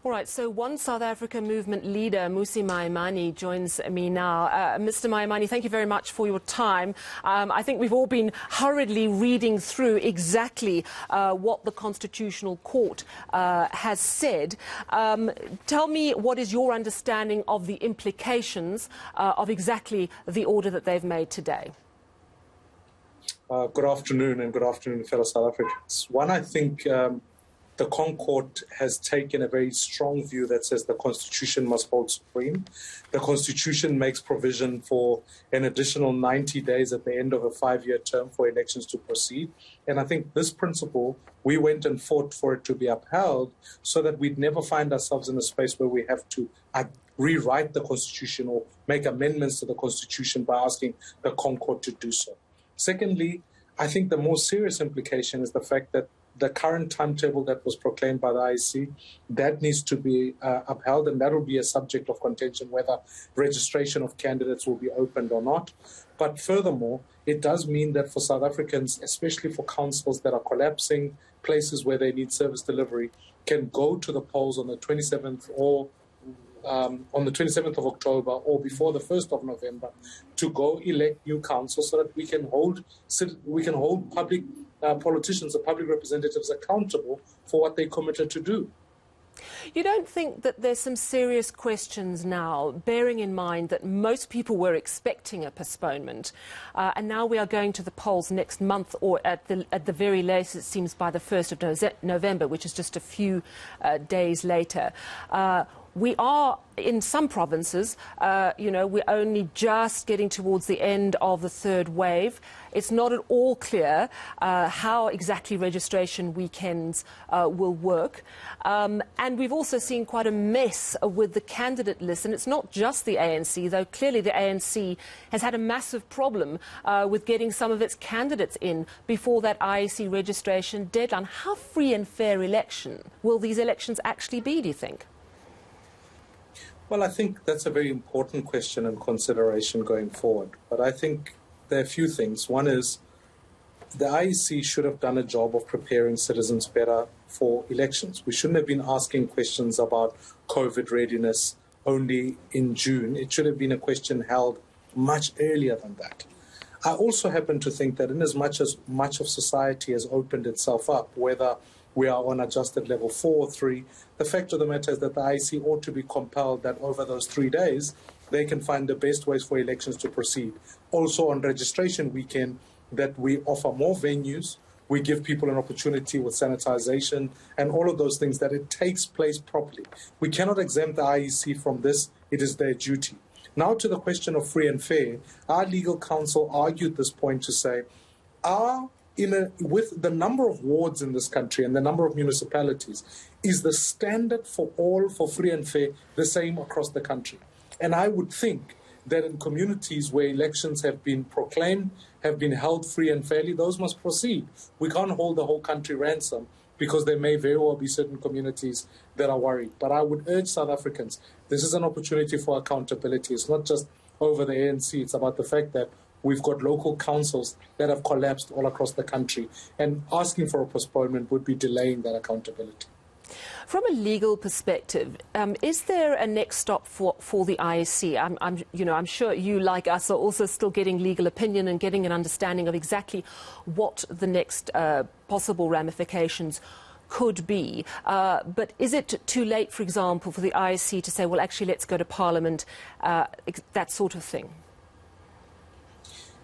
All right, so one South Africa movement leader, Mmusi Maimane, joins me now. Mr. Maimane, thank you very much for your time. I think we've all been hurriedly reading through exactly what the Constitutional Court has said. Tell me, what is your understanding of the implications of exactly the order that they've made today? Good afternoon, and good afternoon, fellow South Africans. One, I think the Concord has taken a very strong view that says the Constitution must hold supreme. The Constitution makes provision for an additional 90 days at the end of a 5-year term for elections to proceed. And I think this principle, we went and fought for it to be upheld so that we'd never find ourselves in a space where we have to rewrite the Constitution or make amendments to the Constitution by asking the Concord to do so. Secondly, I think the more serious implication is the fact that the current timetable that was proclaimed by the IEC, that needs to be upheld, and that will be a subject of contention whether registration of candidates will be opened or not. But furthermore, it does mean that for South Africans, especially for councils that are collapsing, places where they need service delivery, can go to the polls on the 27th or on the 27th of October or before the 1st of November to go elect new councils so that we can hold public politicians or public representatives accountable for what they committed to do. You don't think that there's some serious questions now, bearing in mind that most people were expecting a postponement, and now we are going to the polls next month, or at the very latest, it seems, by the 1st of November, which is just a few days later. We are, in some provinces, we're only just getting towards the end of the third wave. It's not at all clear how exactly registration weekends will work. And we've also seen quite a mess with the candidate list. And it's not just the ANC, though clearly the ANC has had a massive problem with getting some of its candidates in before that IEC registration deadline. How free and fair election will these elections actually be, do you think? Well, I think that's a very important question and consideration going forward. But I think there are a few things. One is the IEC should have done a job of preparing citizens better for elections. We shouldn't have been asking questions about COVID readiness only in June. It should have been a question held much earlier than that. I also happen to think that in as much of society has opened itself up, whether we are on adjusted level 4 or 3, the fact of the matter is that the IEC ought to be compelled that over those 3 days, they can find the best ways for elections to proceed. Also on registration weekend, that we offer more venues, we give people an opportunity with sanitization and all of those things, that it takes place properly. We cannot exempt the IEC from this. It is their duty. Now to the question of free and fair, our legal counsel argued this point to say, with the number of wards in this country and the number of municipalities, is the standard for all for free and fair the same across the country? And I would think that in communities where elections have been proclaimed, have been held free and fairly, those must proceed. We can't hold the whole country ransom because there may very well be certain communities that are worried. But I would urge South Africans, this is an opportunity for accountability. It's not just over the ANC. It's about the fact that we've got local councils that have collapsed all across the country, and asking for a postponement would be delaying that accountability. From a legal perspective, is there a next stop for the IEC? I'm sure you, like us, are also still getting legal opinion and getting an understanding of exactly what the next possible ramifications could be. But is it too late, for example, for the IEC to say, well, actually, let's go to Parliament, that sort of thing?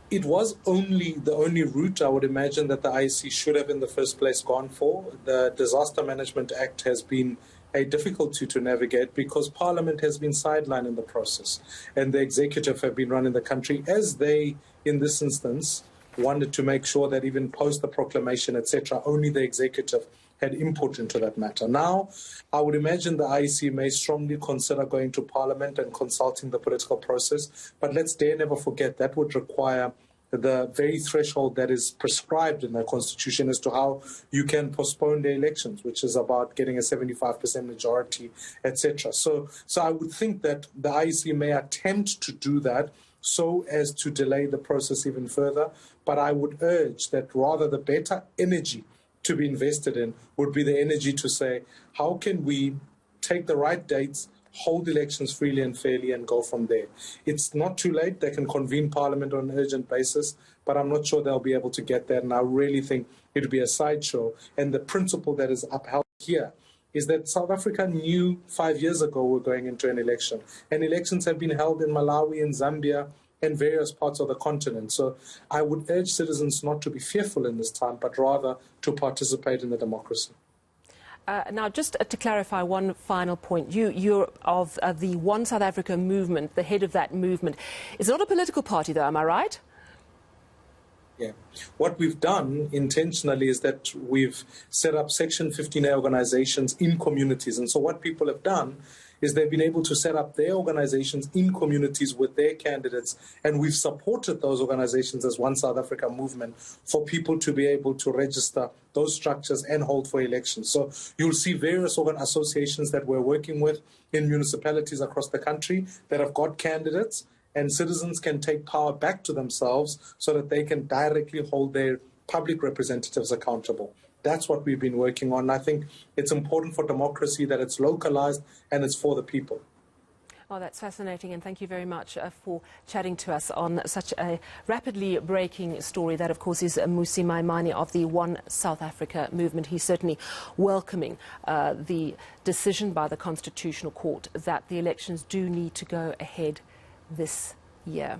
It was the only route, I would imagine, that the IEC should have in the first place gone for. The Disaster Management Act has been a difficulty to navigate because Parliament has been sidelined in the process, and the executive have been running the country as they, in this instance, wanted to make sure that even post the proclamation, etc., only the executive had input into that matter. Now, I would imagine the IEC may strongly consider going to Parliament and consulting the political process, but let's dare never forget that would require the very threshold that is prescribed in the Constitution as to how you can postpone the elections, which is about getting a 75% majority, etc. So I would think that the IEC may attempt to do that so as to delay the process even further, but I would urge that rather the better energy to be invested in would be the energy to say, how can we take the right dates, hold elections freely and fairly, and go from there. It's not too late. They can convene Parliament on an urgent basis, but I'm not sure they'll be able to get there. And I really think it would be a sideshow. And the principle that is upheld here is that South Africa knew 5 years ago we're going into an election. And elections have been held in Malawi and Zambia and various parts of the continent. So I would urge citizens not to be fearful in this time, but rather to participate in the democracy. Now, just to clarify one final point, you're of the One South Africa movement, the head of that movement. It's not a political party, though, am I right? Yeah. What we've done intentionally is that we've set up Section 15A organizations in communities. And so what people have done is they've been able to set up their organizations in communities with their candidates, and we've supported those organizations as One South Africa movement for people to be able to register those structures and hold for elections. So you'll see various associations that we're working with in municipalities across the country that have got candidates, and citizens can take power back to themselves so that they can directly hold their public representatives accountable. That's what we've been working on. I think it's important for democracy that it's localized and it's for the people. Oh, that's fascinating, and thank you very much for chatting to us on such a rapidly breaking story. That, of course, is Mmusi Maimane of the One South Africa movement. He's certainly welcoming the decision by the Constitutional Court that the elections do need to go ahead this year.